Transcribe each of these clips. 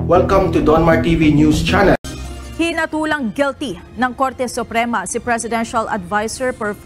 Welcome to Donmar TV News Channel. Hinatulang guilty ng Korte Suprema si Presidential Advisor for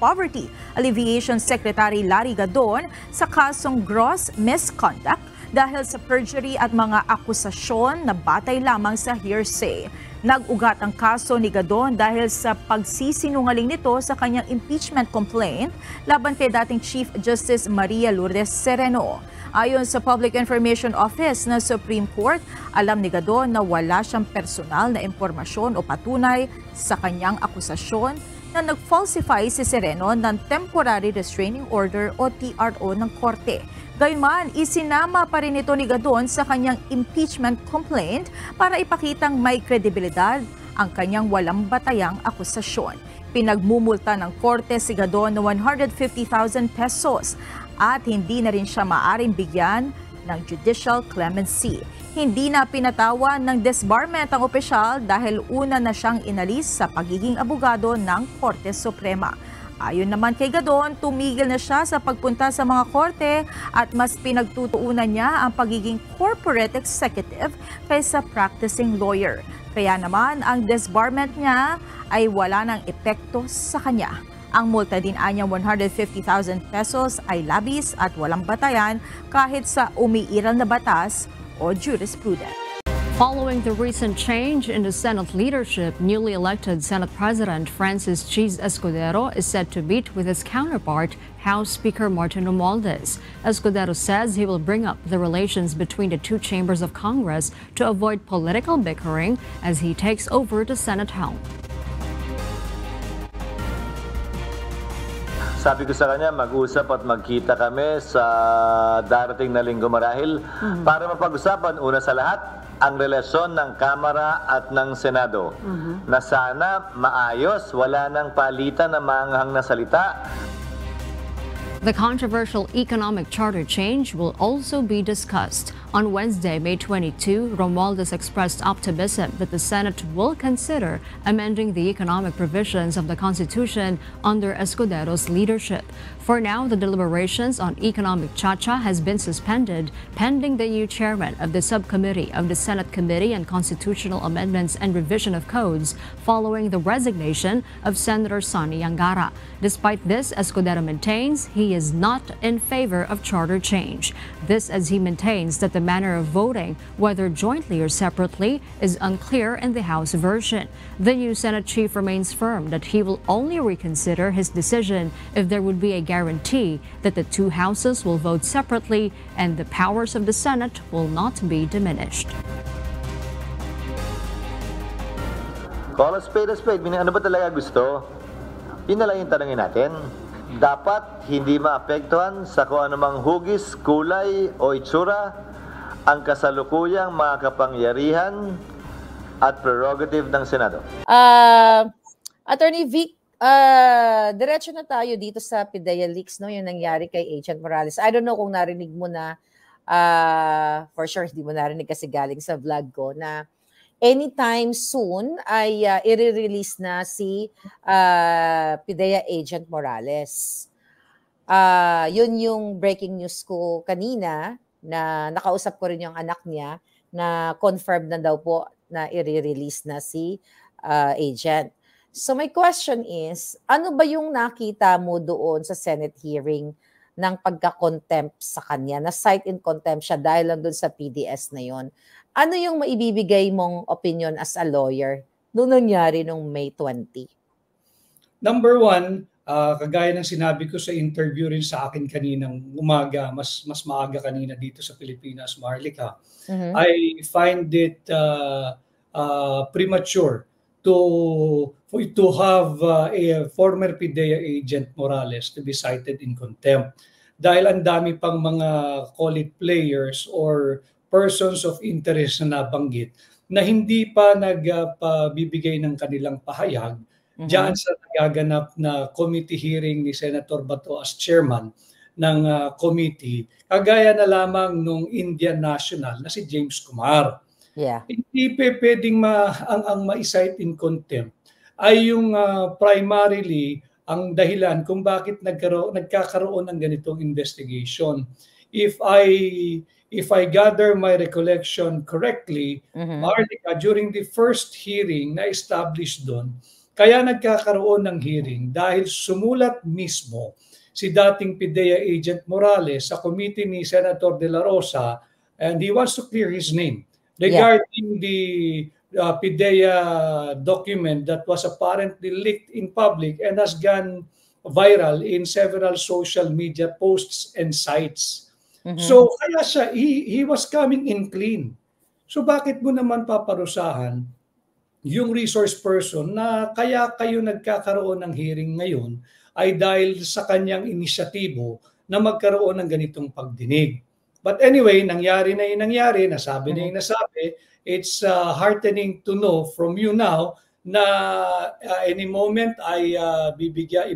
Poverty Alleviation Secretary Larry Gadon sa kasong gross misconduct dahil sa perjury at mga akusasyon na batay lamang sa hearsay. Nag-ugat ang kaso ni Gadon dahil sa pagsisinungaling nito sa kanyang impeachment complaint laban kay dating Chief Justice Maria Lourdes Sereno. Ayon sa Public Information Office ng Supreme Court, alam ni Gadon na wala siyang personal na impormasyon o patunay sa kanyang akusasyon na nag-falsify si Sereno ng Temporary Restraining Order o TRO ng Korte. Gayunman, isinama pa rin ito ni Gadon sa kanyang impeachment complaint para ipakitang may kredibilidad ang kanyang walang batayang akusasyon. Pinagmumulta ng Korte si Gadon ng 150,000 pesos at hindi na rin siya maaring bigyan ng judicial clemency. Hindi na pinatawan ng disbarment ang opisyal dahil una na siyang inalis sa pagiging abogado ng Korte Suprema. Ayon naman kay Gadon, tumigil na siya sa pagpunta sa mga korte at mas pinagtutuunan niya ang pagiging corporate executive kaysa practicing lawyer. Kaya naman ang disbarment niya ay wala ng epekto sa kanya. Ang multa din anyang 150,000 pesos ay labis at walang batayan kahit sa umiiral na batas o jurisprudence. Following the recent change in the Senate leadership, newly elected Senate President Francis Cheese Escudero is set to meet with his counterpart, House Speaker Martin Romualdez. Escudero says he will bring up the relations between the two chambers of Congress to avoid political bickering as he takes over the Senate helm. Sabi ko sa kanya, mag-usap at magkita kami sa darating na linggo marahil para mapag-usapan una sa lahat ang relasyon ng Kamara at ng Senado na sana maayos, wala nang palitan na maanghang na salita. The controversial economic charter change will also be discussed. On Wednesday, May 22, Romualdez expressed optimism that the Senate will consider amending the economic provisions of the Constitution under Escudero's leadership. For now, the deliberations on economic cha-cha has been suspended pending the new chairman of the subcommittee of the Senate Committee on Constitutional Amendments and Revision of Codes following the resignation of Senator Sonny Angara. Despite this, Escudero maintains he is not in favor of charter change. This as he maintains that the manner of voting, whether jointly or separately, is unclear in the House version. The new Senate chief remains firm that he will only reconsider his decision if there would be a guarantee that the two houses will vote separately and the powers of the Senate will not be diminished. Call a spade, ano ba talaga gusto? Yun na lang yung tanongin natin. Dapat hindi maapektuhan sa kung anumang hugis, kulay o itsura ang kasalukuyang mga kapangyarihan at prerogative ng Senado. Attorney Vic, diretso na tayo dito sa PIDEA leaks, no, yung nangyari kay Agent Morales. I don't know kung narinig mo na, for sure hindi mo narinig kasi galing sa vlog ko, na anytime soon ay i-release na si PIDEA Agent Morales. Yun yung breaking news ko kanina, na nakausap ko rin yung anak niya na confirmed na daw po na i-release na si agent. So my question is, ano ba yung nakita mo doon sa Senate hearing ng pagka-contempt sa kanya? Na cite in contempt siya dahil lang doon sa PDS na yon. Ano yung maibibigay mong opinion as a lawyer noong nangyari noong May 20? Number one, kagaya ng sinabi ko sa interview rin sa akin kaninang umaga, mas maaga kanina dito sa Pilipinas, Marlica, I find it premature to have a former PIDEA agent Morales to be cited in contempt. Dahil ang dami pang mga call it players or persons of interest na nabanggit na hindi pa nagbibigay ng kanilang pahayag diyan sa nagaganap na committee hearing ni Senator Bato as chairman ng committee, kagaya na lamang nung Indian National na si James Kumar. Yeah. Hindi pwedeng ang ma-cite in contempt ay yung primarily ang dahilan kung bakit nagkakaroon ng ganitong investigation. If if I gather my recollection correctly, Marlica, during the first hearing na established doon, kaya nagkakaroon ng hearing dahil sumulat mismo si dating PIDEA Agent Morales sa committee ni Senator De La Rosa, and he wants to clear his name regarding the PIDEA document that was apparently leaked in public and has gone viral in several social media posts and sites. So kaya siya, he was coming in clean. So bakit mo naman paparusahan yung resource person na kaya kayo nagkakaroon ng hearing ngayon ay dahil sa kanyang inisyatibo na magkaroon ng ganitong pagdinig. But anyway, nangyari na yung nangyari, nasabi na yung nasabi. It's heartening to know from you now na any moment ay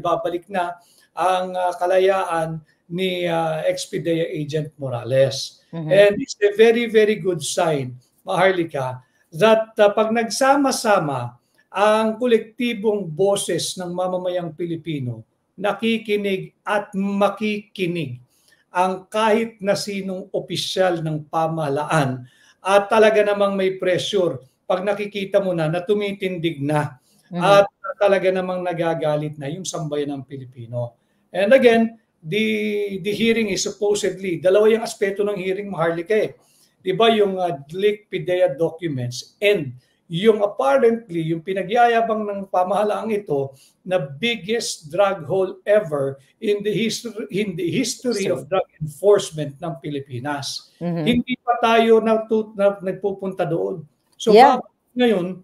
ibabalik na ang kalayaan ni ex-PIDEA Agent Morales. And it's a very, very good sign, Maharlika, that pag nagsama-sama ang kolektibong boses ng mamamayang Pilipino, nakikinig at makikinig ang kahit na sinong opisyal ng pamahalaan at talaga namang may pressure pag nakikita mo na tumitindig na at talaga namang nagagalit na yung sambayan ng Pilipino. And again, the hearing is supposedly, dalawa yung aspeto ng hearing, Maharlika eh. Diba yung leaked PIDEA documents and yung apparently, yung pinagyayabang ng pamahalaang ito na biggest drug hole ever in the history of drug enforcement ng Pilipinas. Hindi pa tayo nagpupunta doon. So ngayon,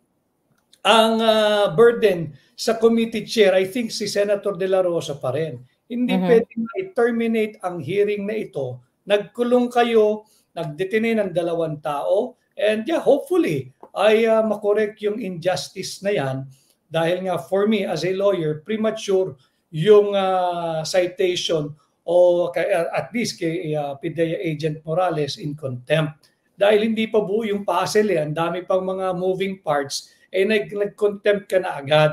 ang burden sa committee chair, I think si Senator De La Rosa pa rin. Hindi pwedeng i-terminate ang hearing na ito. Nagkulong kayo, nagdetine ng 2 tao, and hopefully ay makorek yung injustice na yan dahil nga for me as a lawyer, premature yung citation o at least kay PIDEA Agent Morales in contempt. Dahil hindi pa buo yung puzzle ang dami pang mga moving parts, nag-contempt ka na agad.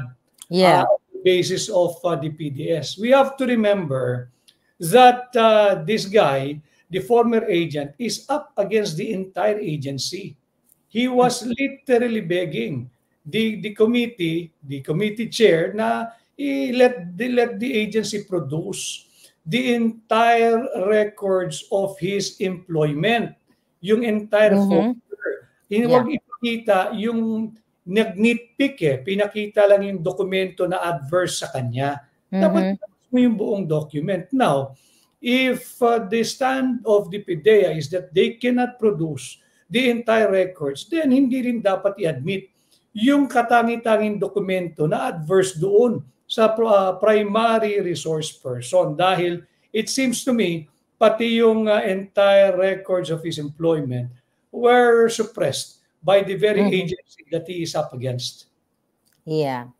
Basis of the PDS. We have to remember that this guy, the former agent, is up against the entire agency. He was literally begging the committee chair na let the agency produce the entire records of his employment, yung entire folder. Huwag ipakita yung nag-nitpick pinakita lang yung dokumento na adverse sa kanya. Dapat mo yung buong document. Now, if the stand of the PIDEA is that they cannot produce the entire records, then hindi rin dapat i-admit yung katangi-tanging dokumento na adverse doon sa primary resource person. Dahil it seems to me, pati yung entire records of his employment were suppressed by the very agency that he is up against.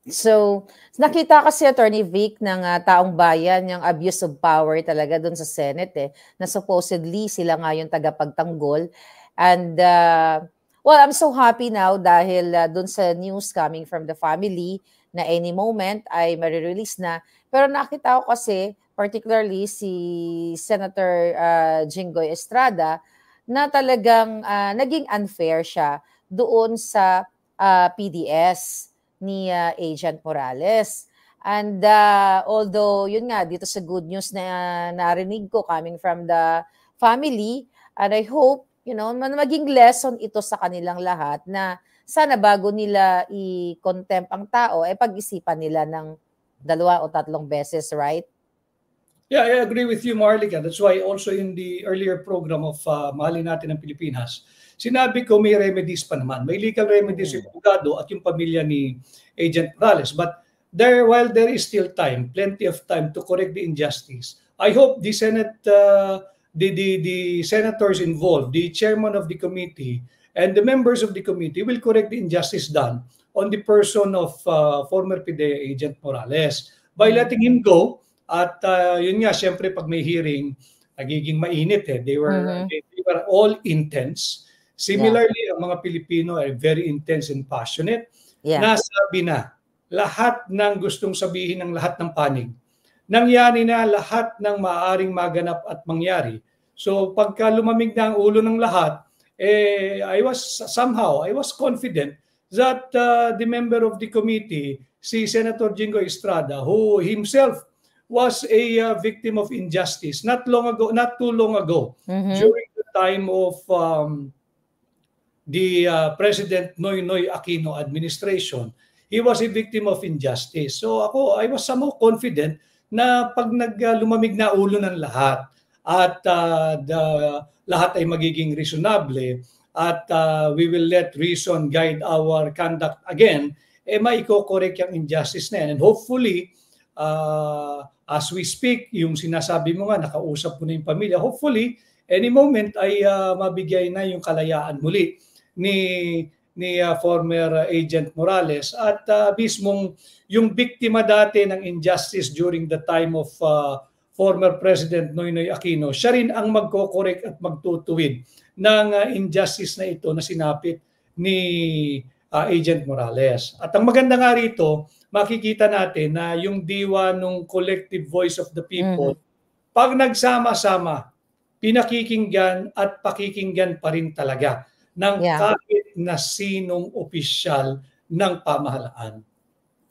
So, nakita kasi Attorney Vic ng taong bayan yung abuse of power talaga doon sa Senate na supposedly sila nga yung tagapagtanggol. And well, I'm so happy now dahil doon sa news coming from the family na any moment ay marirelease na. Pero nakita ko kasi particularly si Senator Jinggoy Estrada na talagang naging unfair siya doon sa PDS ni Agent Morales. And although, yun nga, dito sa good news na narinig ko coming from the family, and I hope, maging lesson ito sa kanilang lahat na sana bago nila i-contempt ang tao, pag-isipan nila ng 2 o 3 beses, right? Yeah, I agree with you, Marlica. That's why also in the earlier program of Mahalin Natin ang Pilipinas, sinabi ko may remedies pa naman. May legal remedies yung abogado at yung pamilya ni Agent Morales. But while there is still time, plenty of time to correct the injustice, I hope the Senate, the senators involved, the chairman of the committee, and the members of the committee will correct the injustice done on the person of former PIDEA Agent Morales by letting him go. At yun nga, syempre pag may hearing, nagiging mainit They were all intense. Similarly, ang mga Pilipino ay very intense and passionate. Nasabi na lahat ng gustong sabihin ng lahat ng panig. Nangyari na lahat ng maaaring maganap at mangyari So pagka lumamig na ang ulo ng lahat, I was confident that the member of the committee, si Senator Jingo Estrada, who himself was a victim of injustice not too long ago, during the time of the President Noynoy Aquino administration. He was a victim of injustice. So I was somehow confident na pag lumamig na ulo ng lahat at lahat ay magiging reasonable at we will let reason guide our conduct again, maiko-correct yung injustice na yan. And hopefully, as we speak, yung sinasabi mo nga, nakausap mo na yung pamilya, hopefully, any moment ay mabigay na yung kalayaan muli ni former Agent Morales at mismong yung biktima dati ng injustice during the time of former President Noynoy Aquino, siya rin ang magko-correct at magtutuwid ng injustice na ito na sinapit ni Agent Morales. At ang maganda nga rito, makikita natin na yung diwa ng collective voice of the people, pag nagsama-sama, pinakikinggan at pakikinggan pa rin talaga ng kahit na sinong opisyal ng pamahalaan.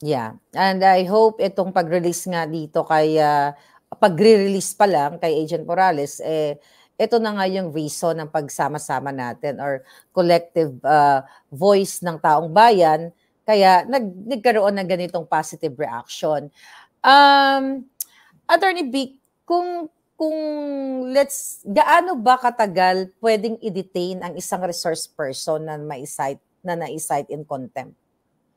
Yeah. And I hope itong pag-release nga dito kay pagre-release pa lang kay Agent Morales, ito na nga yung reason ng pagsama-sama natin or collective voice ng taong bayan, kaya nagkaroon ng ganitong positive reaction. Attorney Vic, kung gaano ba katagal pwedeng i-detain ang isang resource person na na-cite in contempt?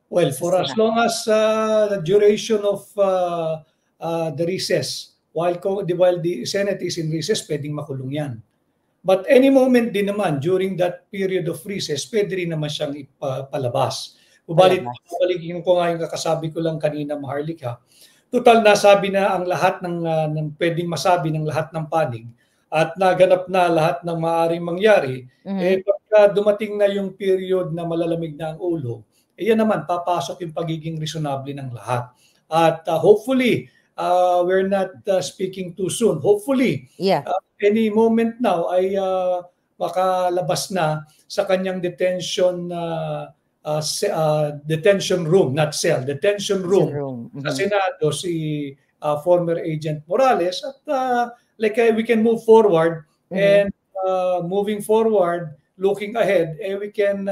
Well, for as long as the duration of the recess, while the Senate is in recess, pwedeng makulong yan. But any moment din naman, during that period of recess, pwede rin naman siyang ipalabas. Babalikin ko nga yung kakasabi ko lang kanina, Maharlika. Total, nasabi na ang lahat ng pwedeng masabi ng lahat ng panig at naganap na lahat ng maaaring mangyari. Pagka dumating na yung period na malalamig na ang ulo, yan naman, papasok yung pagiging reasonable ng lahat. At hopefully, we're not speaking too soon. Hopefully, any moment now ay makalabas na sa kanyang detention room, not cell, detention room sa Senado si former Agent Morales at we can move forward and moving forward, looking ahead, we can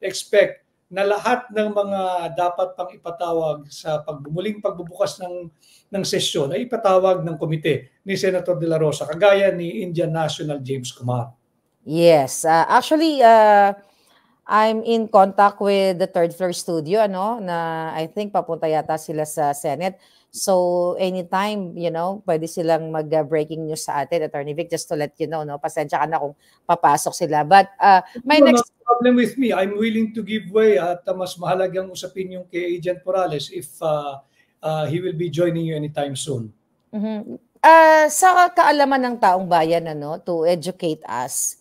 expect na lahat ng mga dapat pang ipatawag sa muling pagbubukas ng sesyon ay ipatawag ng komite ni Senator De La Rosa, kagaya ni Indian National James Kumar. Yes. Actually, I'm in contact with the third floor studio, na I think papunta yata sila sa Senate. So anytime, pwede silang mag-breaking news sa atin, Attorney Vic, just to let you know, pasensya ka na kung papasok sila. But next problem with me, I'm willing to give way at mas mahalagang usapin yung kay Agent Morales if he will be joining you anytime soon. Sa kaalaman ng taong bayan, to educate us,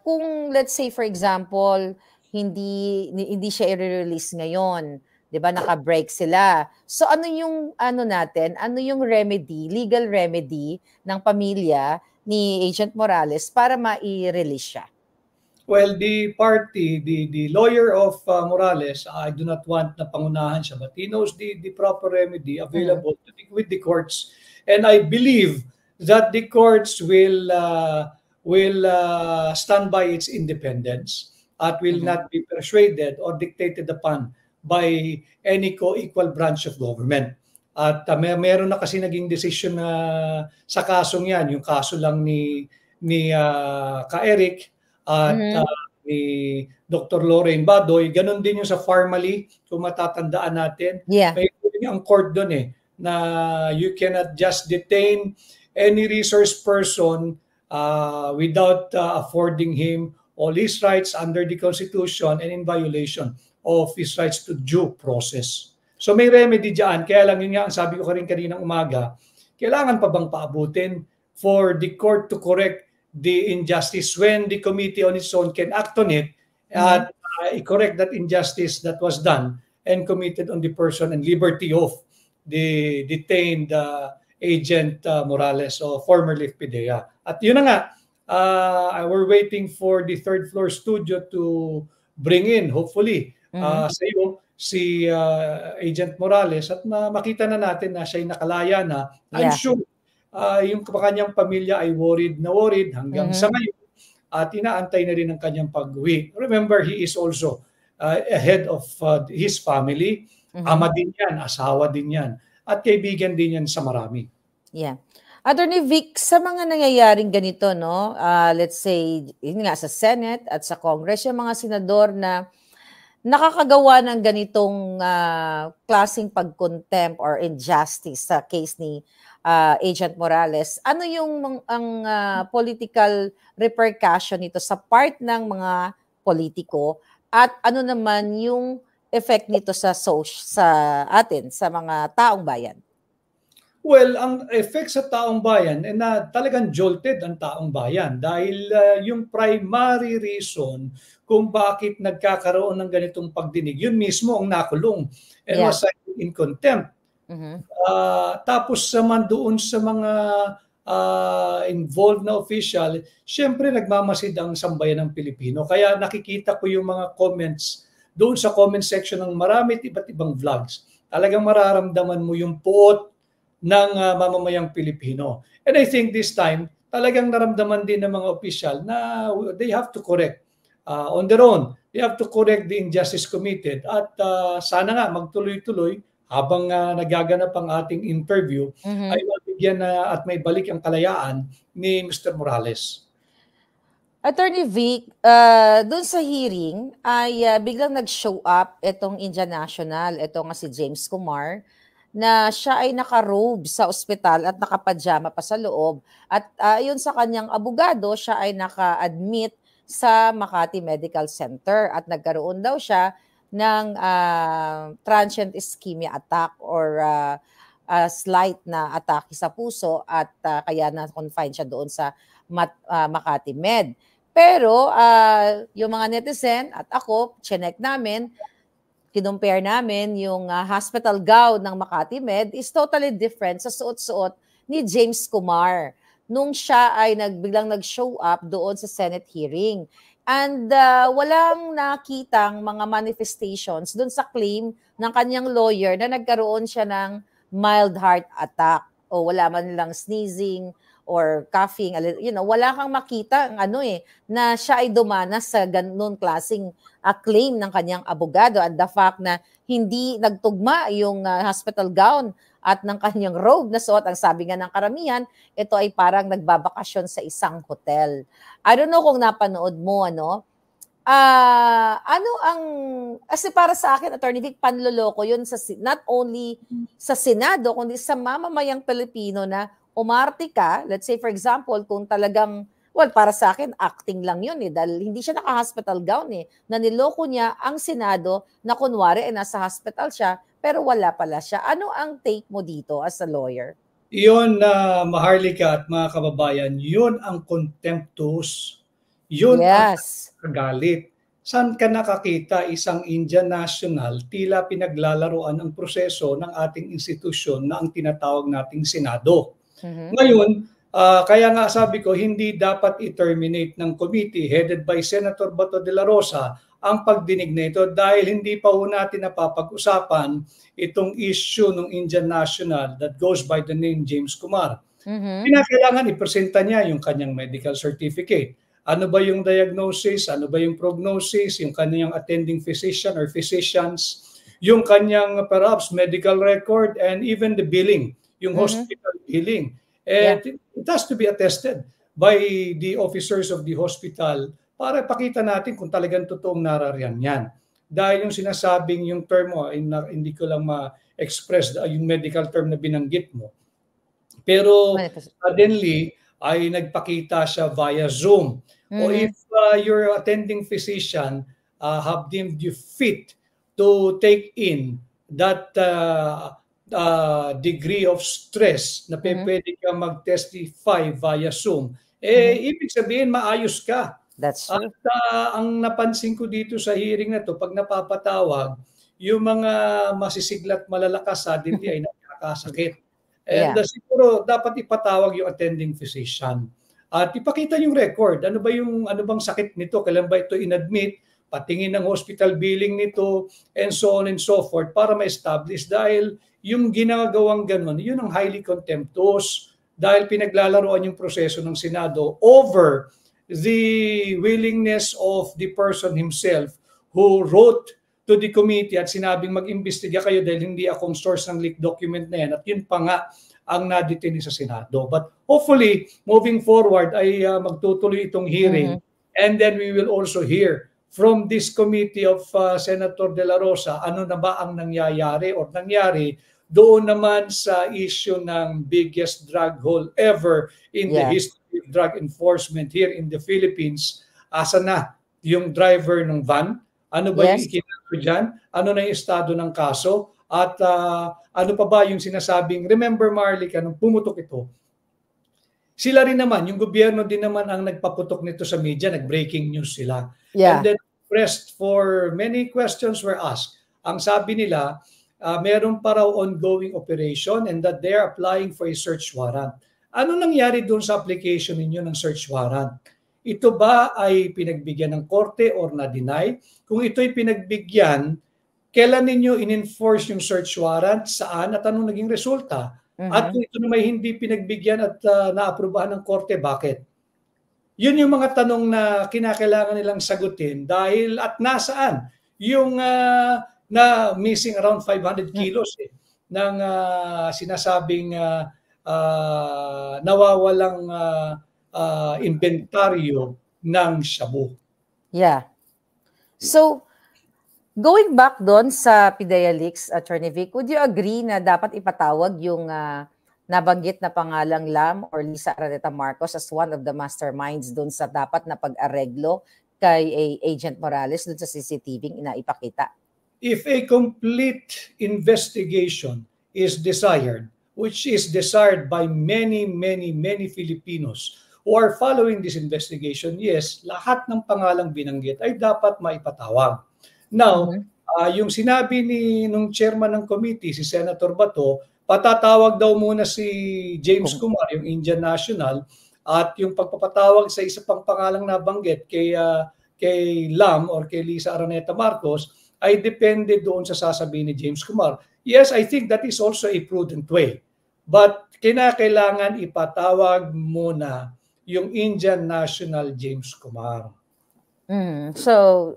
kung let's say for example, hindi siya i-release ngayon, 'di ba, naka-break sila. So ano yung legal remedy ng pamilya ni Agent Morales para ma-i-release siya? Well, the lawyer of Morales, I do not want na pangunahan siya, but he knows the proper remedy available with the courts. And I believe that the courts will stand by its independence at will not be persuaded or dictated upon by any co-equal branch of government. At meron na kasi naging decision na sa kasong yan, yung kaso lang ni Ka-Eric at ni Dr. Lorraine Badoy, ganun din yung sa Farmally, kung matatandaan natin. May ang court doon na you cannot just detain any resource person without affording him all his rights under the Constitution and in violation of his rights to due process. So may remedy dyan. Kaya lang yun nga, ang sabi ko rin kaninang umaga, kailangan pa bang paabutin for the court to correct the injustice when the committee on its own can act on it and correct that injustice that was done and committed on the person and liberty of the detained Agent Morales o formerly PIDEA. At yun na nga, we're waiting for the third floor studio to bring in, hopefully, sa iyo, si Agent Morales at makita na natin na siya'y nakalaya na. I'm sure yung kanyang pamilya ay worried na worried hanggang sa ngayon at inaantay na rin ang kanyang pag-uwi. Remember, he is also ahead of his family. Ama din yan, asawa din yan, at kaibigan din yan sa marami. Yeah. Attorney Vic, sa mga nangyayaring ganito, no, let's say, yun nga, sa Senate at sa Congress, yung mga senador na nakakagawa ng ganitong klaseng pag-contempt or injustice sa case ni Agent Morales, ano yung ang political repercussion nito sa part ng mga politiko at ano naman yung effect nito sa atin, sa mga taong bayan? Well, ang effect sa taong bayan na talagang jolted ang taong bayan dahil yung primary reason kung bakit nagkakaroon ng ganitong pagdinig, yun mismo ang nakulong and was in contempt. Tapos naman doon sa mga involved na official, syempre nagmamasid ang sambayan ng Pilipino. Kaya nakikita ko yung mga comments doon sa comment section ng marami at iba't ibang vlogs. Talagang mararamdaman mo yung puot ng mamamayang Pilipino. And I think this time, talagang naramdaman din ng mga opisyal na they have to correct on their own. They have to correct the injustice committed. At sana nga magtuloy-tuloy habang nagaganap ang ating interview, ay mabigyan at may balik ang kalayaan ni Mr. Morales. Attorney Vic, doon sa hearing ay biglang nag-show up itong Indian National, ito nga si James Kumar, na siya ay naka-robe sa ospital at nakapajama pa sa loob. At ayon sa kanyang abogado, siya ay naka-admit sa Makati Medical Center at nagkaroon daw siya ng transient ischemia attack or slight na atake sa puso at kaya na-confine siya doon sa Makati Med. Pero yung mga netizen at ako, chinek namin, kinumpare namin yung hospital gown ng Makati Med is totally different sa suot-suot ni James Kumar nung siya ay biglang nag-show up doon sa Senate hearing. And walang nakitang mga manifestations doon sa claim ng kanyang lawyer na nagkaroon siya ng mild heart attack o wala man lang sneezing or coughing, wala kang makita na siya ay dumanas sa ganun klaseng claim ng kanyang abogado at the fact na hindi nagtugma yung hospital gown at ng kanyang robe na suot. Ang sabi nga ng karamihan, ito ay parang nagbabakasyon sa isang hotel. I don't know kung napanood mo, kasi para sa akin, Attorney Vic, panloloko yun not only sa Senado, kundi sa mamamayang Pilipino na umarte ka, let's say for example, kung talagang, para sa akin, acting lang yun dahil hindi siya naka-hospital gown na niloko niya ang Senado na kunwari nasa hospital siya, pero wala pala siya. Ano ang take mo dito as a lawyer? Iyon na Maharlika at mga kababayan, yun ang contemptuous, yun ang kagalit. Saan ka nakakita isang Indian national tila pinaglalaroan ang proseso ng ating institusyon na ang tinatawag nating Senado? Ngayon, kaya nga sabi ko, hindi dapat i-terminate ng committee headed by Senator Bato de la Rosa ang pagdinig na ito dahil hindi pa ho natin napapag-usapan itong issue ng Indian National that goes by the name James Kumar. Kinakailangan ipresenta niya yung kanyang medical certificate. Ano ba yung diagnosis? Ano ba yung prognosis? Yung kanyang attending physician or physicians? Yung kanyang perhaps medical record and even the billing, yung hospital billing. And it has to be attested by the officers of the hospital para pakita natin kung talagang totoong narariyan yan. Dahil yung sinasabing yung term mo, hindi ko lang ma-express yung medical term na binanggit mo. Pero suddenly ay nagpakita siya via Zoom. O if your attending physician have deemed you fit to take in that degree of stress na pwede ka mag-testify via Zoom, ibig sabihin maayos ka. That's true. At ang napansin ko dito sa hearing na to, pag napapatawag, yung mga masisiglat malalakas suddenly ay nakakasakit. And siguro dapat ipatawag yung attending physician. At ipakita yung record. Ano bang sakit nito? Kailan ba ito inadmit? Patingin ng hospital billing nito and so on and so forth para ma-establish. Dahil yung ginagawang ganun, yun ang highly contemptuous dahil pinaglalaroan yung proseso ng Senado over the willingness of the person himself who wrote to the committee at sinabing mag-imbestiga kayo dahil hindi akong source ng leaked document na yan. At yun pa nga ang nadetini sa Senado. But hopefully, moving forward ay magtutuloy itong hearing and then we will also hear from this committee of Senator De La Rosa ano na ba ang nangyayari or nangyari doon naman sa issue ng biggest drug haul ever in the history of drug enforcement here in the Philippines. Asa na yung driver ng van? Ano ba yung ikinaso dyan? Ano na yung estado ng kaso? At ano pa ba yung sinasabing, remember Marlica, nung pumutok ito, sila rin naman, yung gobyerno din naman ang nagpaputok nito sa media, nag-breaking news sila. And then pressed for many questions were asked. Ang sabi nila, meron pa raw ongoing operation and that they're applying for a search warrant. Ano nangyari doon sa application ninyo ng search warrant? Ito ba ay pinagbigyan ng korte or na-deny? Kung ito'y pinagbigyan, kailan ninyo in-enforce yung search warrant? Saan? At anong naging resulta? At kung ito na may hindi pinagbigyan at naaprubahan ng korte, bakit? Yun yung mga tanong na kinakailangan nilang sagutin dahil at nasaan yung na missing around 500 kilos ng sinasabing nawawalang inventaryo ng shabu. Yeah. So, going back doon sa PIDEA leaks, Attorney Vic, would you agree na dapat ipatawag yung nabanggit na pangalang Lam or Lisa Araneta Marcos as one of the masterminds doon sa dapat na pag-areglo kay Agent Morales doon sa CCTV inaipakita? If a complete investigation is desired, which is desired by many Filipinos who are following this investigation, yes, lahat ng pangalang binanggit ay dapat maipatawag. Now, yung sinabi nung chairman ng committee, si Senator Bato, patatawag daw muna si James Kumar, yung Indian National, at yung pagpapatawag sa isa pang pangalang nabanggit kay Lam or kay Lisa Araneta Marcos, ay depende doon sa sasabihin ni James Kumar. Yes, I think that is also a prudent way. But kinakailangan ipatawag muna yung Indian National James Kumar. So,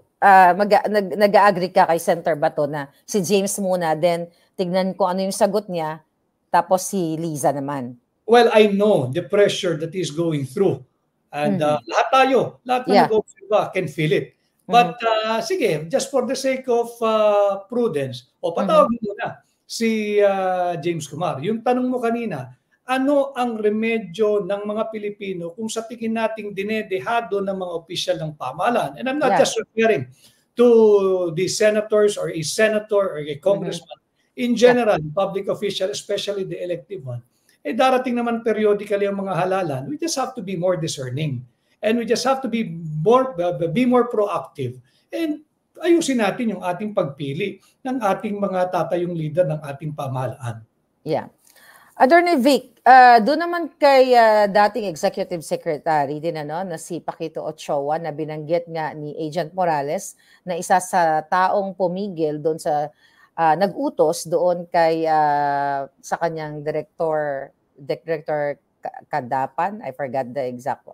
nag-agree ka kay Senator Bato na si James muna, then tignan ko ano yung sagot niya, tapos si Liza naman. Well, I know the pressure that he's going through. And lahat na nag-observe can feel it. But sige, just for the sake of prudence, patawag muna si James Kumar. Yung tanong mo kanina, ano ang remedyo ng mga Pilipino kung sa tingin nating dinedehado ng mga opisyal ng pamahalaan? And I'm not just referring to the senators or a senator or a congressman. In general, public official, especially the elective one, darating naman periodically ang mga halalan. We just have to be more discerning. And we just have to be more proactive. And ayusin natin yung ating pagpili ng ating mga tatayong leader ng ating pamahalaan. Yeah. Attorney Vic, doon naman kay dating Executive Secretary din na si Paquito Ochoa na binanggit nga ni Agent Morales na isa sa taong pumigil doon sa nag-utos doon kay sa kanyang Director Kadapan. I forgot the exact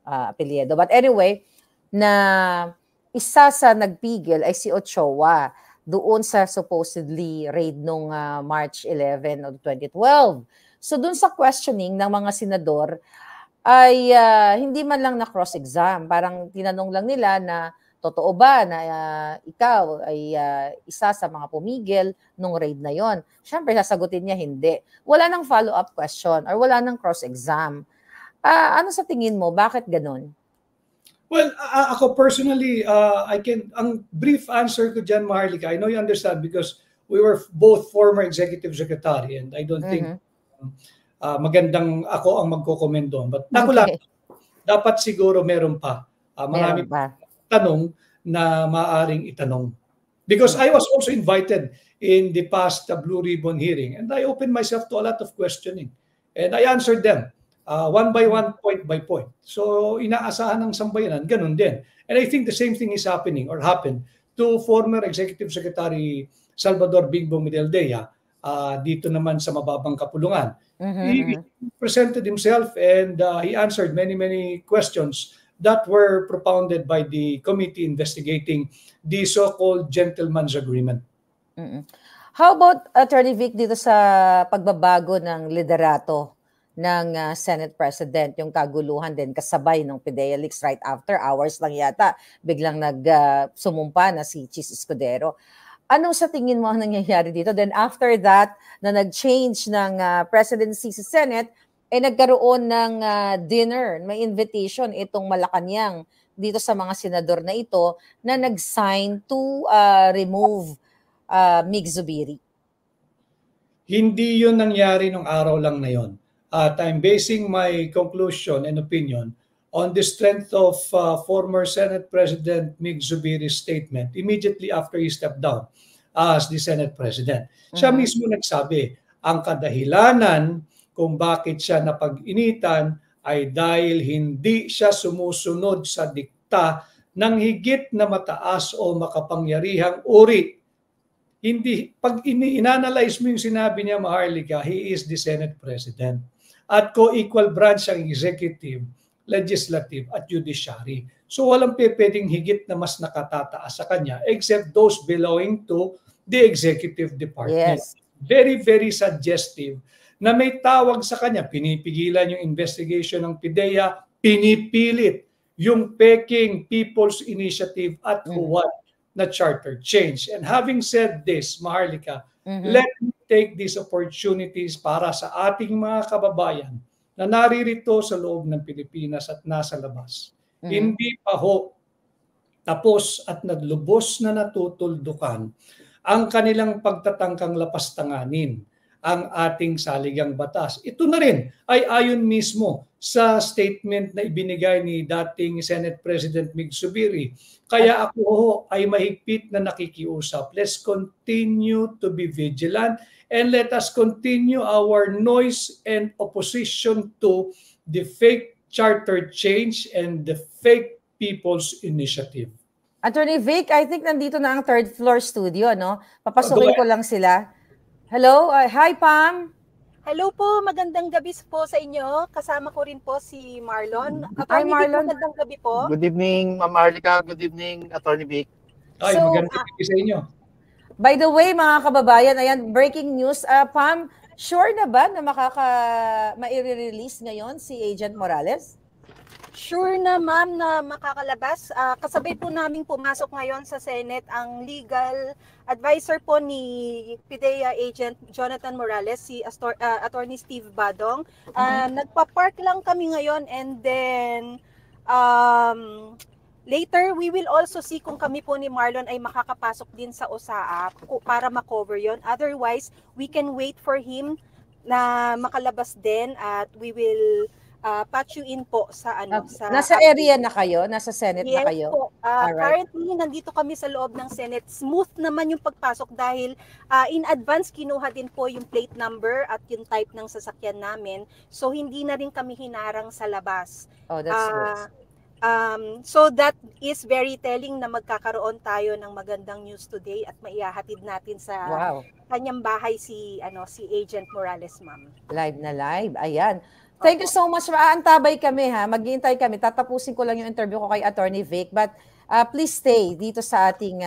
apelyido. But anyway, na isa sa nagpigil ay si Ochoa doon sa supposedly raid nung March 11 of 2012. So doon sa questioning ng mga senador ay hindi man lang na cross-exam. Parang tinanong lang nila na totoo ba na ikaw ay isa sa mga pumigil nung raid na yon? Siyempre sasagutin niya hindi. Wala nang follow-up question or wala nang cross-exam. Ano sa tingin mo? Bakit ganun? Well, ako personally, ang brief answer ko dyan, Maharlika, I know you understand because we were both former executive secretary and I don't think magandang ako ang magko-comment doon. But ako lang, dapat siguro meron pa. Marami pa tanong na maaaring itanong. Because I was also invited in the past Blue Ribbon hearing. And I opened myself to a lot of questioning. And I answered them one by one, point by point. So inaasahan ng sambayanan, ganun din. And I think the same thing is happening or happened to former Executive Secretary Salvador Bingbong Medialdea dito naman sa mababang kapulungan. He presented himself and he answered many questions that were propounded by the committee investigating the so-called gentleman's agreement. How about Attorney Vic dito sa pagbabago ng liderato ng Senate President, yung kaguluhan din kasabay ng PIDEA leaks right after hours lang yata biglang sumumpa na si Chis Escudero. Ano sa tingin mo ang nangyayari dito? Then after that, na nag-change ng presidency sa Senate, nagkaroon ng dinner, may invitation itong Malacanang dito sa mga senador na ito na nag-sign to remove Mig Zubiri. Hindi yun nangyari nung araw lang na yun. At I'm basing my conclusion and opinion on the strength of former Senate President Mig Zubiri's statement immediately after he stepped down as the Senate President. Siya mismo nagsabi, ang kadahilanan kung bakit siya napag-initan ay dahil hindi siya sumusunod sa dikta ng higit na mataas o makapangyarihang uri. Hindi, pag inanalyze mo yung sinabi niya, Maharlika, he is the Senate President. At co-equal branch ang executive, legislative at judiciary. So walang pwedeng higit na mas nakatataas sa kanya except those belonging to the executive department. Yes. Very suggestive na may tawag sa kanya, pinipigilan yung investigation ng PIDEA, pinipilit yung Peking People's Initiative at huwad na charter change. And having said this, Maharlika, let me take these opportunities para sa ating mga kababayan na naririto sa loob ng Pilipinas at nasa labas. Hindi pa ho tapos at naglubos na natutuldukan ang kanilang pagtatangkang lapastanganin ang ating saligang batas. Ito na rin ay ayon mismo sa statement na ibinigay ni dating Senate President Mig Zubiri. Kaya ako ho ay mahigpit na nakikiusap. Let's continue to be vigilant and let us continue our noise and opposition to the fake charter change and the fake People's Initiative. Attorney Vic, I think nandito na ang third floor studio, no? Papasukin ko lang sila. Hello, hi Pam. Hello po, magandang gabi po sa inyo. Kasama ko rin po si Marlon. Hi Marlon. Magandang gabi po. Good evening, Ma'am Maharlika. Good evening, Attorney Vic. Ay, magandang gabi sa inyo. By the way, mga kababayan, ayan, breaking news. Pam, sure na ba na maire-release ngayon si Agent Morales? Sure na ma'am na makakalabas. Kasabay po naming pumasok ngayon sa Senate ang legal advisor po ni PIDEA Agent Jonathan Morales, si Attorney Steve Badong. Nagpa-park lang kami ngayon and then later we will also see kung kami po ni Marlon ay makakapasok din sa OSAA para makover yon. Otherwise, we can wait for him na makalabas din at we will patch you in po sa sa nasa area na kayo, nasa Senate yes, na kayo. Po. Currently nandito kami sa loob ng Senate. Smooth naman yung pagpasok dahil in advance kinuha din po yung plate number at yung type ng sasakyan namin. So hindi na rin kami hinarang sa labas. Oh, that's good. So that is very telling na magkakaroon tayo ng magandang news today at maihahatid natin sa kanyang bahay si Agent Morales, ma'am. Live na live. Ayan. Thank you so much. Aantabay kami ha. Maghihintay kami. Tatapusin ko lang yung interview ko kay Attorney Vic, but please stay dito sa ating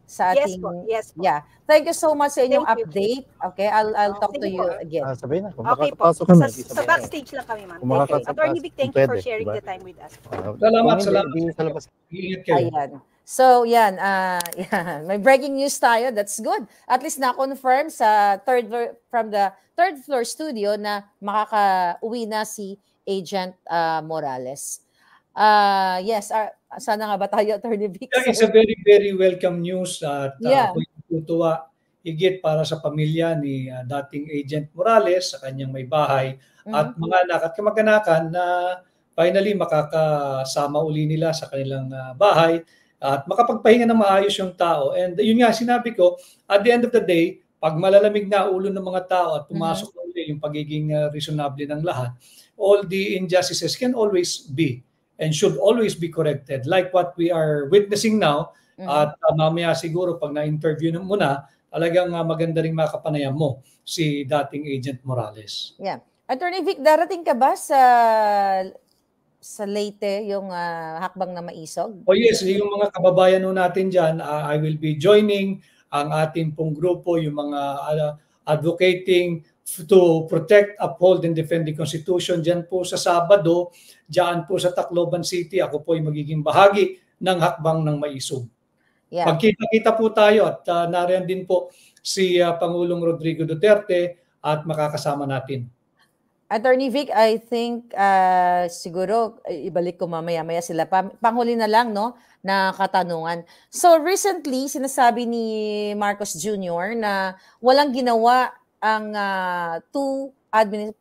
Yes po. Yeah. Thank you so much sa inyong update. Okay, I'll talk to you again. Sabihin na, kung okay po. kami. Sa backstage lang kami, ma'am. Okay. Attorney Vic, thank you for sharing the time with us. Salamat. Ingat kayo. Ayan. So, yan. May breaking news tayo. That's good. At least na-confirm sa from the third floor studio na makaka-uwi na si Agent Morales. Yes, sana nga ba tayo, Attorney Vic? It's a very welcome news at tutuwa higit para sa pamilya ni dating Agent Morales sa kanyang may bahay at mga anak at kamag-anakan na finally makakasama uli nila sa kanilang bahay at makapagpahinga ng maayos yung tao. And yun nga, sinabi ko, at the end of the day, pag malalamig na ulo ng mga tao at pumasok na uli yung pagiging reasonable ng lahat, all the injustices can always be and should always be corrected. Like what we are witnessing now, at mamaya siguro pag na-interview mo na, talagang maganda rin makapanayam mo si dating Agent Morales. Yeah. Attorney Vic, darating ka ba sa Leyte yung hakbang na maisog? Oh yes, yung mga kababayan natin dyan, I will be joining ang ating pong grupo, yung mga advocating to protect, uphold, and defend the Constitution dyan po sa Sabado, dyan po sa Tacloban City. Ako po ay magiging bahagi ng hakbang ng maisog. Yeah. Magkita-kita po tayo at nariyan din po si Pangulong Rodrigo Duterte at makakasama natin. Attorney Vic, I think siguro ibalik ko mamaya-maya sila. Panghuli na lang, no, na katanungan. So recently, sinasabi ni Marcos Jr. na walang ginawa ang two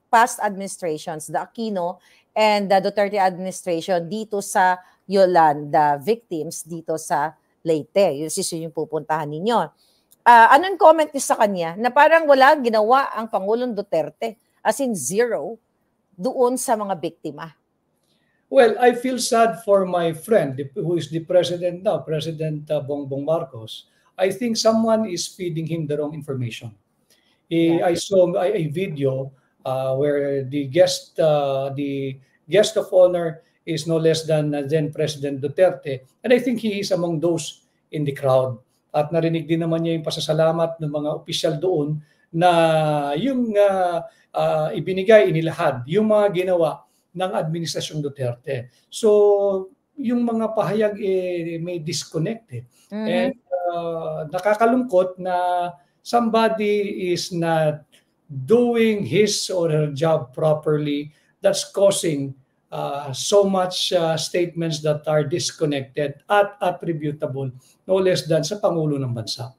past administrations, the Aquino and the Duterte administration dito sa Yolanda victims dito sa Leyte. Yung pupuntahan ninyo. Anong comment niyo sa kanya na parang wala ginawa ang Pangulong Duterte, as in zero, doon sa mga biktima? Well, I feel sad for my friend who is the president now, President Bongbong Marcos. I think someone is feeding him the wrong information. I saw a video where the guest of honor is no less than then President Duterte, and I think he is among those in the crowd. At narinig din naman niya yung pasasalamat ng mga opisyal doon na yung ibinigay, inilahad, yung mga ginawa ng Administrasyong Duterte. So, yung mga pahayag may disconnect. And nakakalungkot na somebody is not doing his or her job properly. That's causing so much statements that are disconnected at attributable no less than sa Pangulo ng Bansa.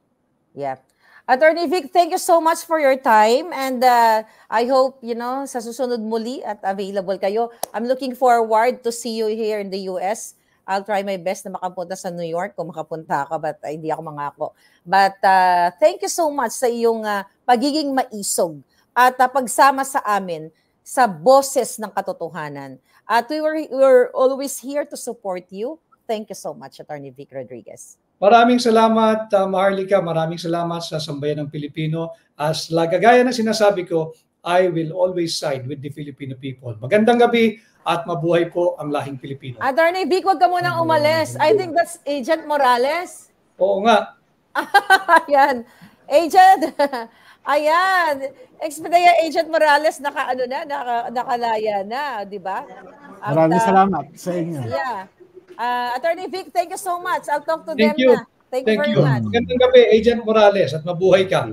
Yeah. Attorney Vic, thank you so much for your time, and I hope, sa susunod muli at available kayo. I'm looking forward to see you here in the US. I'll try my best na makapunta sa New York kung makapunta ako, but hindi ako mangako. But thank you so much sa iyong pagiging maisog at pagsama sa amin sa boses ng katotohanan. At we're always here to support you. Thank you so much, Attorney Vic Rodriguez. Maraming salamat, Maharlika. Maraming salamat sa sambayan ng Pilipino. As lagagaya na sinasabi ko, I will always side with the Filipino people. Magandang gabi at mabuhay po ang lahing Pilipino. Attorney Vic, huwag ka munang umalis. I think that's Agent Morales. Oo nga. Ayan. Agent. Ayan. Expedaya Agent Morales, nakalaya na, di ba? Maraming salamat sa inyo. Yeah. Attorney Vic, thank you so much. I'll talk to them you. na. Thank you very much. Magandang gabi, Agent Morales, at mabuhay ka.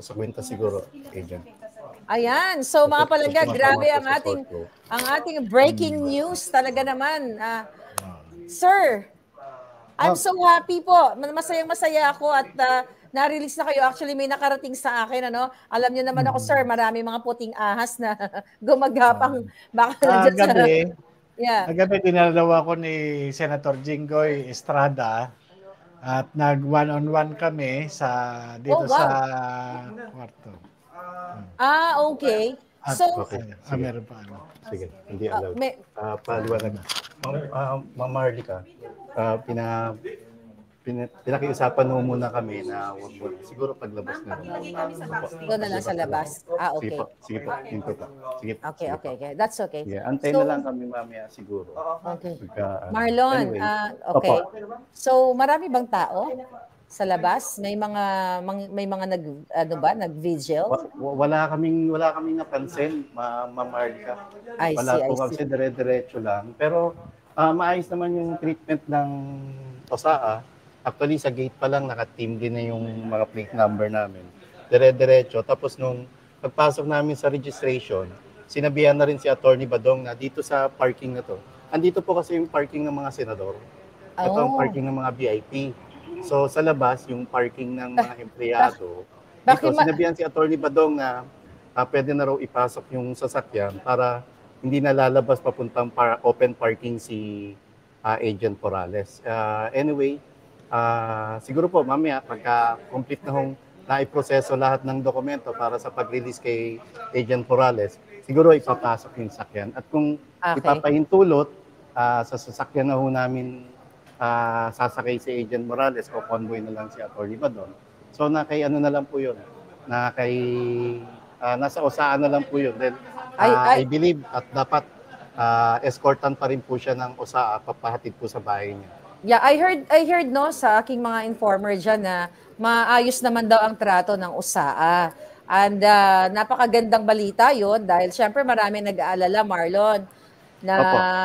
Sa kwenta siguro, Agent. Ayan. So mga palangga, grabe ang ating breaking news talaga naman. Sir, I'm so happy po. Masayang-masaya ako at na-release na kayo. Actually, may nakarating sa akin. Alam niyo naman ako, sir, marami mga puting ahas na gumagapang. Gabi. Yeah. Agabi, dinalaw ako ni Senator Jinggoy Estrada at nag-one-on-one kami dito sa kwarto. Okay. So, meron pa Sige, hindi allowed. Paliwanag na. Ma'am Maharlika, pinakiusapan mo muna kami na siguro paglabas na. Doon na lang sa labas. Okay. Sige po. Sige. Okay. That's okay. Yeah, antay na lang kami mamaya siguro. Okay. Marlon, okay. So, marami bang tao sa labas? May mga nag-vigil? Wala kaming napansin, Ma'am Maharlika. Wala po kasi dire-diretso lang. Pero maayos naman yung treatment ng OSAA. Actually, sa gate pa lang, naka-team din na yung mga plate number namin. Dire-diretso. Tapos nung pagpasok namin sa registration, sinabihan na rin si Attorney Badong na dito sa parking na to. Andito po kasi yung parking ng mga senador. Ito ang parking ng mga VIP. So sa labas, yung parking ng mga empleyado. Dito, sinabihan si Attorney Badong na pwede na raw ipasok yung sasakyan para hindi na lalabas papuntang open parking si Agent Morales. Anyway, siguro po mamaya pagka complete na hong naiproseso lahat ng dokumento para sa pag-release kay Agent Morales, siguro ipapasok yung sakyan. At kung ipapahintulot, sa sasakyan na ho namin sasakay si Agent Morales o convoy na lang si Atty. Badon. So na kay ano na lang po yun, nasa osaan na lang po yun. Then, I believe at dapat escortan pa rin po siya ng OSAA, papahatid po sa bahay niya. Yeah, I heard no sa aking mga informer diyan na maayos naman daw ang trato ng OSAA. And napakagandang balita 'yon dahil syempre marami nag-aalala, Marlon, na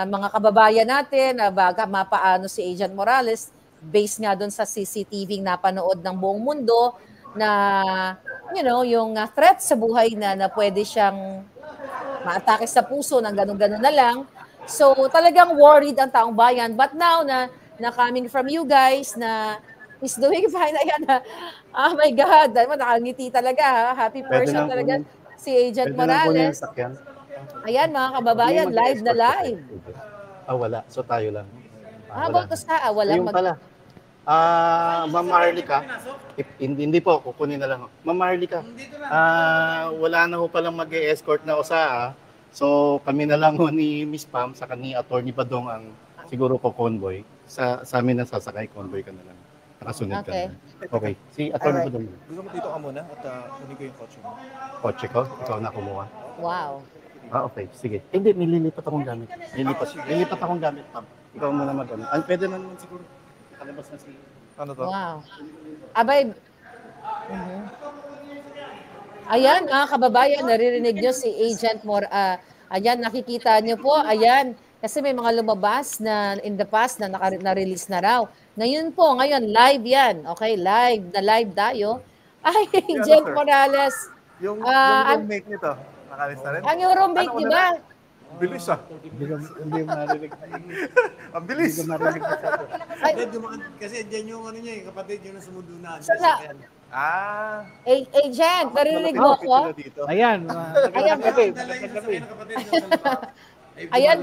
mga kababayan natin na baga mapaano si Agent Morales based nga doon sa CCTV napanood ng buong mundo na yung threat sa buhay na pwede siyang maatake sa puso ng ganun-ganun na lang. So talagang worried ang taong bayan. But now na coming from you guys na he's doing fine. Ayan oh my God. Nakangiti talaga. Happy person talaga si Agent Morales. Ayan mga kababayan, live na live. Wala. So tayo lang. About to sa walang pala. Ma'am Marlica, hindi po, kukunin na lang. Ma'am Marlica, wala na ho palang mag-escort na OSAA. So kami na lang ho ni Miss Pam sa ni Atty. Badong ang siguro ko convoy. Sa amin na sasakay, convoy ka na lang. Nakasunod ka na lang. Okay. Si Atty. Badong. Gusto mo dito ka muna at kunin ko yung kotse mo. Kotse ko? Ikaw na kumuha? Wow. Okay. Sige. Hindi, nililipat akong gamit. Nililipat akong gamit, Pam. Ikaw muna mag-ano. Pwede na naman siguro. Kalabas na si... Ano to? Wow. Abay. Ayan, mga kababayan, naririnig nyo si Agent ayan, nakikita nyo po. Ayan, kasi may mga lumabas na in the past na na-release na raw. Ngayon po, live yan. Okay, live tayo. Ay, Agent Morales. Yung roommate nito, nakalis na rin? Ang yung roommate, di ba? Bilis Hindi mo narinig. Ang bilis. Hindi mo narinig. Kasi dyan yung kapatid yun na sumundo na. Agent, narinig mo ko? Ayan. Ayan,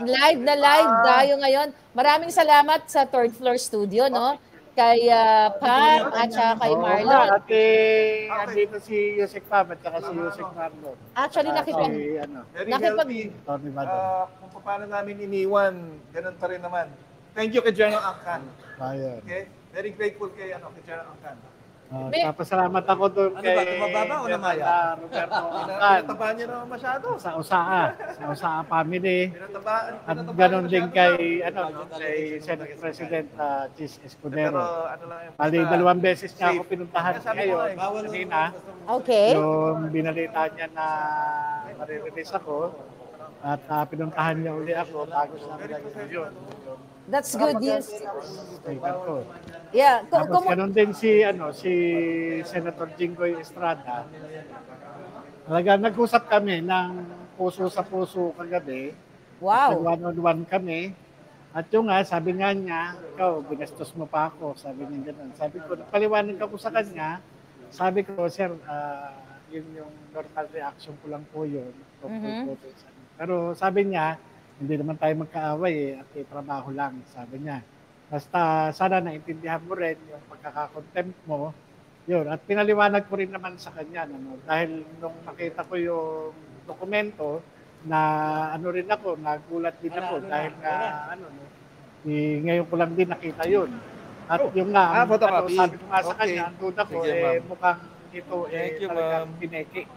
live na live tayo ngayon. Maraming salamat sa third floor studio, no? Kay Pam at saka kay Marlon. Andito si Yusek Pam at saka si Yusek Marlon. Actually, kung paano namin iniwan, ganun pa rin naman. Thank you kay General Angkan. Okay? Very grateful kay General Angkan. Napasalamat ako doon kay tumababa o namaya? Roberto Angkan. Pinatabahan niyo naman masyado. Sa OSAA family. At ganoon din kay Senate President Chis Escudero. Bali, 2 beses niya ako pinuntahan ngayon kanina. Okay. Yung binalita niya na marirelease ako at pinuntahan niya uli ako bago sa yun. That's good news. Ko. Yeah. Tapos ganun din si Senator Jinggoy Estrada. Talaga nag-usap kami ng puso sa puso kagabi. Wow. One-on-one kami. At yung sabi nga niya, ikaw, binastos mo pa ako. Sabi niya gano'n. Sabi ko, paliwanag ako sa kanya. Sabi ko, sir, yun yung normal reaction ko lang po yun. Pero sabi niya, hindi naman tayo magkaaway at trabaho lang, sabi niya. Basta sana naintindihan mo rin yung pagkakakontempt mo. Yun, at pinaliwanag ko rin naman sa kanya. Dahil nung nakita ko yung dokumento, na rin ako, nagulat din ako dahil ngayon ko lang din nakita yun. At yung sabi ko nga sa kanya, ang duda ko, mukhang ito talagang pineke.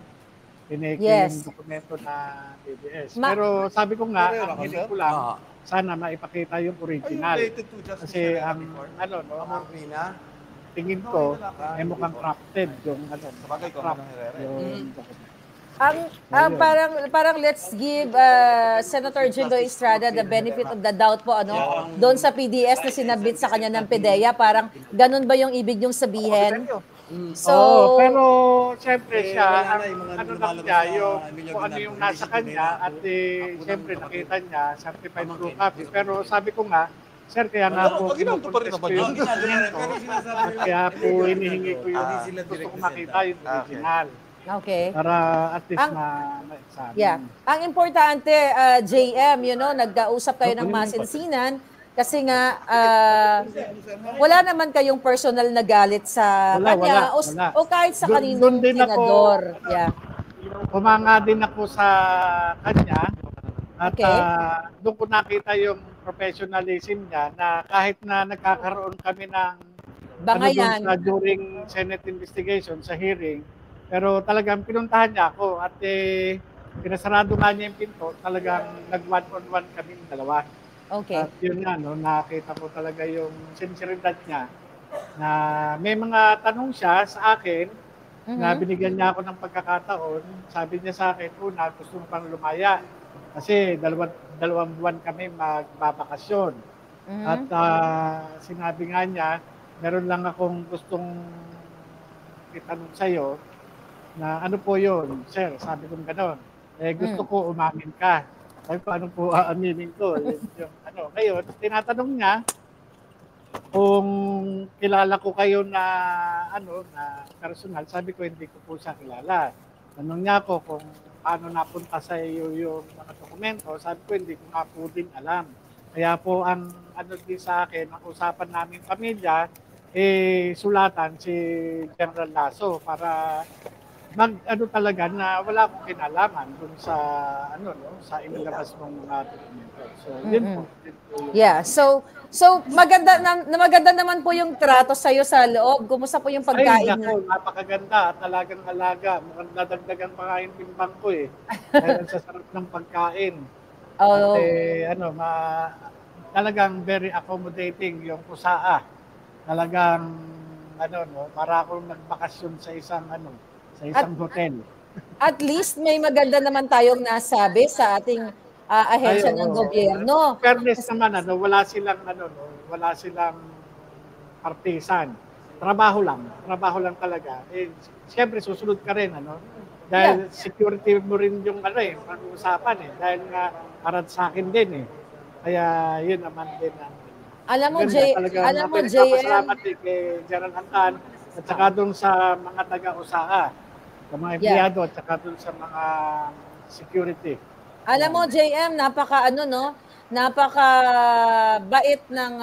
Yung dokumento na BBS. Pero sabi ko nga, ang hindi ko lang, sana maipakita yung original. Kasi ang tingin ko, mukhang crafted yung parang let's give Senator Jinggoy Estrada the benefit of the doubt po doon sa PDS na sinabit sa kanya ng PDEA, parang ganun ba yung ibig niyong sabihin? So, pero siyempre siya, lang niya, kung ano yung nasa kanya, at siyempre nakita niya, certified true copy. Pero sabi ko nga, sir, kaya nga po, kinukontest ko yung dokumento, at kaya po hinihingi ko yung gusto ko makita yung original. Okay. Para at least ma-examine. Yeah. Ang importante, JM, nagkausap kayo ng masinsinan kasi nga wala naman kayong personal na galit sa kanya o kahit sa kaninong senador. Humanga din ako sa kanya at doon ko nakita yung professionalism niya na kahit na nagkakaroon kami ng bangayan during Senate investigation sa hearing, pero talagang pinuntahan niya ako at pinasarado nga niya yung pinto, talagang nag-one-on-one kami dalawa. Okay. At yun nga, nakita ko talaga yung sinceridad niya na may mga tanong siya sa akin na binigyan niya ako ng pagkakataon. Sabi niya sa akin, una, gusto mo pang lumaya kasi dalawang buwan kami magbabakasyon. At sinabi nga niya, meron lang akong gustong itanong sa'yo na ano po yun, sir, sabi ko gano'n. Gusto ko umamin ka. Sabi ko, ano po aaminin ko? Ngayon, tinatanong niya kung kilala ko kayo na personal. Sabi ko, hindi ko po siya kilala. Tanong niya ako kung paano napunta sa iyo yung mga dokumento. Sabi ko, hindi ko nga po din alam. Kaya po, ang din sa akin, ang usapan namin pamilya, sulatan si General Lasso para talaga na wala akong kinalaman dun sa sa inilabas mong mga dokumento. So yun po. Yeah. So maganda naman po yung trato sa iyo sa loob. Kumusta po yung pagkain? Ay, napakaganda at alagang-alaga. Mukhang nadagdagan pa nga yung timbang ko Dahil sa sarap ng pagkain. Talagang very accommodating yung kusaa. Talagang para akong nagbakasyon sa isang hotel. At least may maganda naman tayong nasabi sa ating ahensya ng gobyerno. Fairness naman, wala silang partisan. Trabaho lang talaga. Siyempre susunod ka rin, dahil security mo rin yung pag-uusapan dahil nga para sa akin din Kaya yun naman din Alam mo, JM, salamat kay General Antan at saka doon sa mga taga-USAA, sa mga empleyado at saka doon sa mga security. Alam mo, JM, napaka bait ng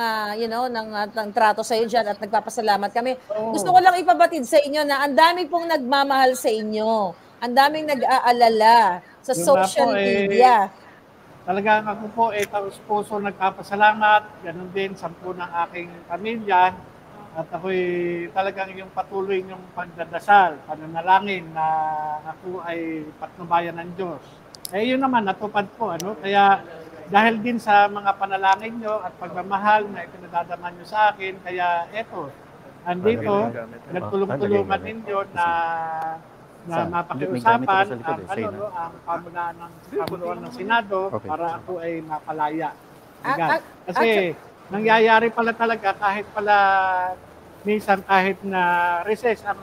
ng trato sa iyo diyan at nagpapasalamat kami. Gusto ko lang ipabatid sa inyo na ang dami pong nagmamahal sa inyo. Ang daming nag-aalala sa social media. Talagang ako po taus-puso nagpapasalamat, ganun din sa ng aking pamilya. At ako'y talagang yung patuloy niyong pagdadasal, pananalangin na ako ay patnubayan ng Diyos. Yun naman, natupad po. Kaya dahil din sa mga panalangin niyo at pagmamahal na ipinadadama niyo sa akin, kaya andito, nagtulong-tulungan ninyo na mapakiusapan ang pamunuan ng Senado para ako ay mapalaya. Kasi nangyayari pala talaga kahit pala minsan kahit na recess ang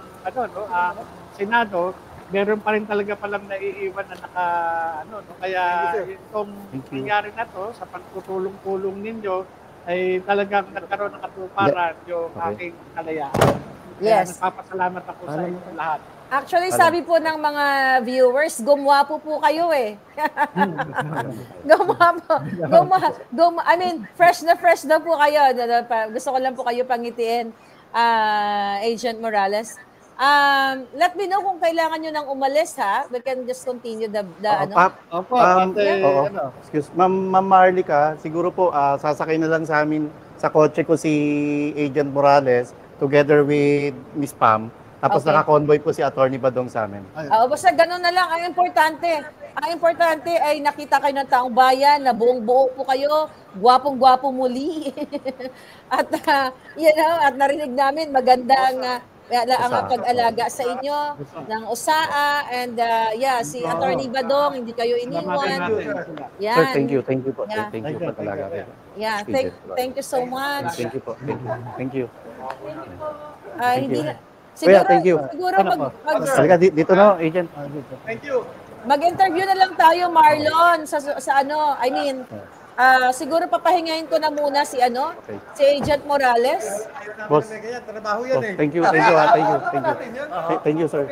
Senado, meron pa rin talaga palang naiiwan na kaya itong nangyari na to sa pagtutulong-tulong ninyo ay talagang nagkaroon ng katuparan yung aking kalayaan. Yes. Kaya nagpapasalamat ako sa inyo lahat. Actually, sabi po ng mga viewers, gumwapo po kayo Gumwapo. I mean, fresh na po kayo. Gusto ko lang po kayo pangitiin, Agent Morales. Let me know kung kailangan nyo nang umalis, ha? We can just continue Excuse, Ma'am Marlica, siguro po sasakay na lang sa amin sa kotse ko si Agent Morales together with Miss Pam. Tapos naka-convoy po si Attorney Badong sa amin. Basta ganun na lang. Ang importante ay nakita kayo ng taong bayan, na buong-buo po kayo, gwapong-gwapo muli. At at narinig namin magandang ang pag-alaga sa inyo ng USAA and si Attorney Badong, hindi kayo iniwan. Sir, thank you po. Thank you po talaga. Yeah, thank you so much. Thank you po. Thank you. Siguro, thank you. Siguro dito na, Agent. Thank you. Mag-interview na lang tayo, Marlon, Siguro papahingahin ko na muna si si Agent Morales. Boss. Trabaho yan eh. Thank you, thank you, sir.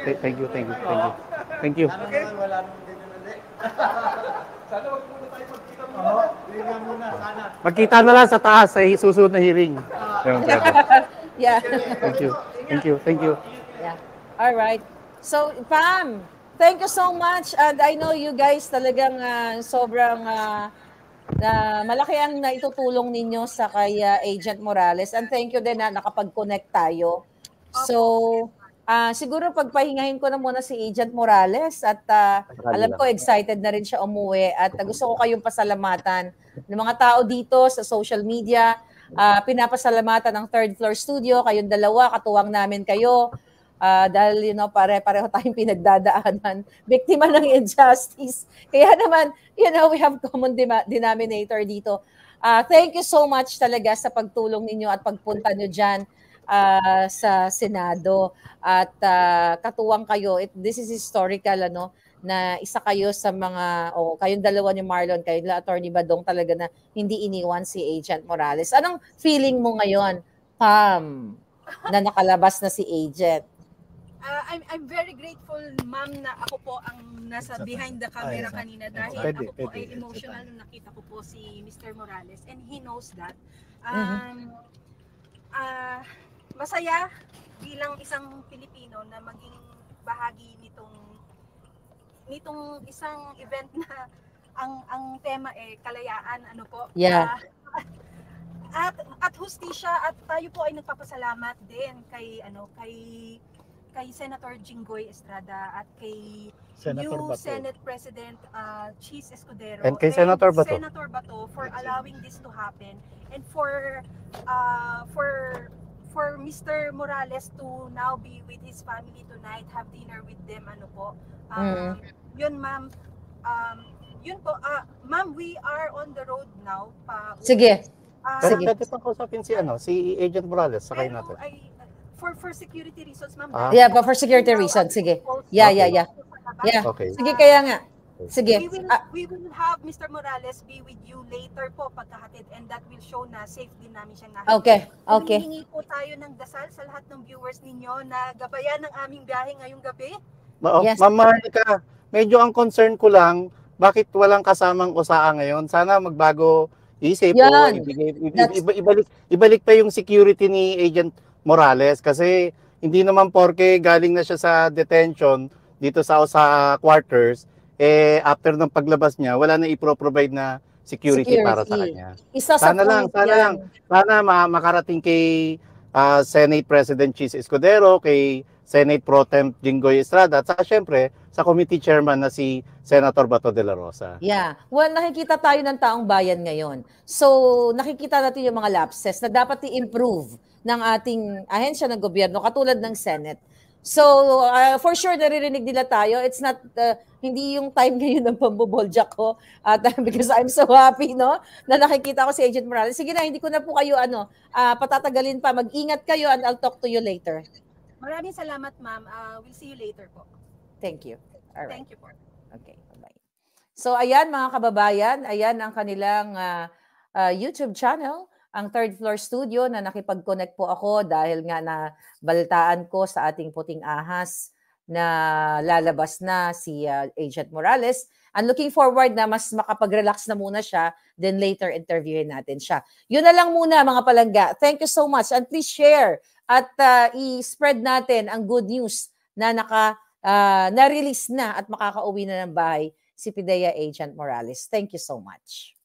Thank you. Sana wag muna tayo magkita muna. Tingnan muna, sana. Magkita na lang sa taas sa susunod na hearing. Yeah. Thank you. Yeah. All right. So, Pam, thank you so much. And I know you guys talagang sobrang malaki ang naitutulong ninyo sa kay Agent Morales. And thank you din na nakapag-connect tayo. So, siguro pagpahingahin ko na muna si Agent Morales at alam ko excited na rin siya umuwi at gusto ko kayong pasalamatan ng mga tao dito sa social media. Pinapasalamatan ng Third Floor Studio, kayong dalawa, katuwang namin kayo. Dahil pare-pareho tayong pinagdadaanan, biktima ng injustice. Kaya naman, we have common denominator dito. Thank you so much talaga sa pagtulong ninyo at pagpunta nyo dyan sa Senado. At katuwang kayo, this is historical, na isa kayo sa mga, kayong dalawa ni Marlon, kayong Attorney Badong talaga na hindi iniwan si Agent Morales. Anong feeling mo ngayon, Pam, na nakalabas na si Agent? I'm very grateful, ma'am, na ako po ang nasa behind the camera kanina dahil ako po ay emotional nung nakita ko po si Mr. Morales and he knows that. Masaya bilang isang Pilipino na maging bahagi nitong isang event na ang tema kalayaan, Yeah. At hustisya, at tayo po ay nagpapasalamat din kay Senator Jinggoy Estrada at kay new Senate President Cheese Escudero and kay Senator Bato for allowing this to happen and for Mr. Morales to now be with his family tonight, have dinner with them, yun ma'am, ma'am, we are on the road now Sige. Pero pwede pang kausapin si Agent Morales, sakay natin. For security reasons, ma'am. Yeah, but for security reasons, sige. Yeah. Okay. Sige, kaya nga. Sige. We will have Mr. Morales be with you later po pagkahatid and that will show na safe din namin siyang nahatid. Okay. Hihingi po tayo ng dasal sa lahat ng viewers ninyo na gabayan ng aming biyahe ngayong gabi. Yes. Ma'am Marlica, medyo ang concern ko lang, bakit walang kasamang USAA ngayon? Sana magbago isip o ibalik pa yung security ni Agent Morales kasi hindi naman porke galing na siya sa detention dito sa quarters, after ng paglabas niya, wala na i-provide na security para sa kanya. Sana makarating kay Senate President Cheese Escudero, kay Senate Pro Tem Jinggoy Estrada, at saka syempre sa committee chairman na si Senator Bato de la Rosa. Yeah. Well, nakikita tayo ng taong bayan ngayon. So, nakikita natin yung mga lapses na dapat i-improve ng ating ahensya ng gobyerno, katulad ng Senate. So, for sure, naririnig nila tayo. It's not, hindi yung time ngayon ng pamboboljak ko. Because I'm so happy, na nakikita ko si Agent Morales. Sige na, hindi ko na po kayo, patatagalin pa. Mag-ingat kayo and I'll talk to you later. Maraming salamat, ma'am. We'll see you later po. Thank you. All right. Thank you po. Okay, bye-bye. So, ayan mga kababayan, ayan ang kanilang YouTube channel, ang Third Floor Studio, na nakipag-connect po ako dahil nga na balitaan ko sa ating puting ahas na lalabas na si Agent Morales. I'm looking forward na mas makapag-relax na muna siya, then later interviewin natin siya. Yun na lang muna mga palangga. Thank you so much and please share at i-spread natin ang good news na na-release na at makakauwi na ng bahay si PIDEA Agent Morales. Thank you so much.